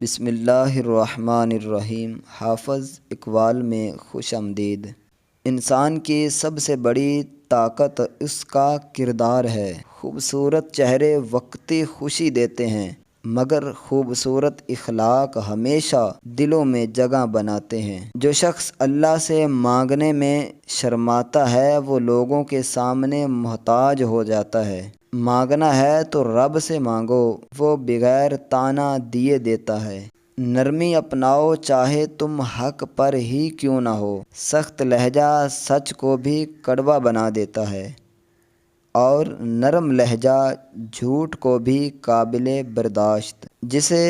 بسم اللہ الرحمن الرحیم۔ حافظ اقبال میں خوش آمدید۔ انسان کی سب سے بڑی طاقت اس کا کردار ہے۔ خوبصورت چہرے وقتی خوشی دیتے ہیں، مگر خوبصورت اخلاق ہمیشہ دلوں میں جگہ بناتے ہیں۔ جو شخص اللہ سے مانگنے میں شرماتا ہے وہ لوگوں کے سامنے محتاج ہو جاتا ہے۔ مانگنا ہے تو رب سے مانگو، وہ بغیر طعنہ دیے دیتا ہے۔ نرمی اپناؤ چاہے تم حق پر ہی کیوں نہ ہو، سخت لہجہ سچ کو بھی کڑوا بنا دیتا ہے، اور نرم لہجہ جھوٹ کو بھی قابل برداشت۔ جسے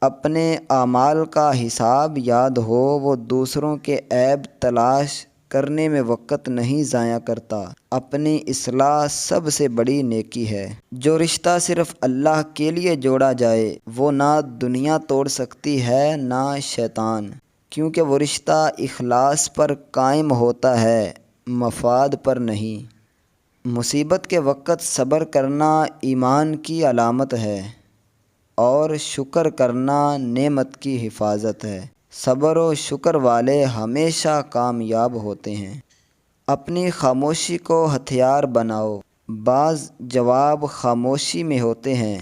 اپنے اعمال کا حساب یاد ہو وہ دوسروں کے عیب تلاش کرنے میں وقت نہیں ضائع کرتا۔ اپنی اصلاح سب سے بڑی نیکی ہے۔ جو رشتہ صرف اللہ کے لیے جوڑا جائے وہ نہ دنیا توڑ سکتی ہے نہ شیطان، کیونکہ وہ رشتہ اخلاص پر قائم ہوتا ہے، مفاد پر نہیں۔ مصیبت کے وقت صبر کرنا ایمان کی علامت ہے، اور شکر کرنا نعمت کی حفاظت ہے۔ صبر و شکر والے ہمیشہ کامیاب ہوتے ہیں۔ اپنی خاموشی کو ہتھیار بناؤ۔ بعض جواب خاموشی میں ہوتے ہیں،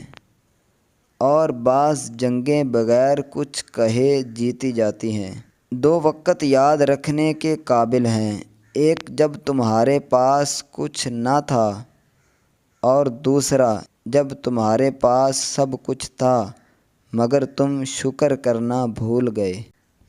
اور بعض جنگیں بغیر کچھ کہے جیتی جاتی ہیں۔ دو وقت یاد رکھنے کے قابل ہیں، ایک جب تمہارے پاس کچھ نہ تھا، اور دوسرا جب تمہارے پاس سب کچھ تھا مگر تم شکر کرنا بھول گئے۔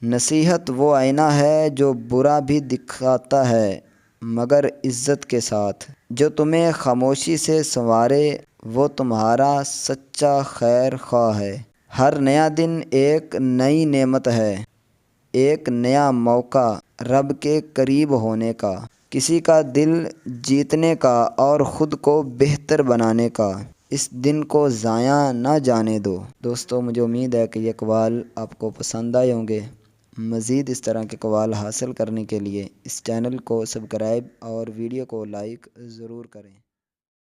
نصیحت وہ آئینہ ہے جو برا بھی دکھاتا ہے مگر عزت کے ساتھ۔ جو تمہیں خاموشی سے سنوارے وہ تمہارا سچا خیر خواہ ہے۔ ہر نیا دن ایک نئی نعمت ہے، ایک نیا موقع رب کے قریب ہونے کا، کسی کا دل جیتنے کا اور خود کو بہتر بنانے کا۔ اس دن کو ضائع نہ جانے دو۔ دوستو، مجھے امید ہے کہ یہ اقوال آپ کو پسند آئے ہوں گے۔ مزید اس طرح کے اقوال حاصل کرنے کے لیے اس چینل کو سبسکرائب اور ویڈیو کو لائک ضرور کریں۔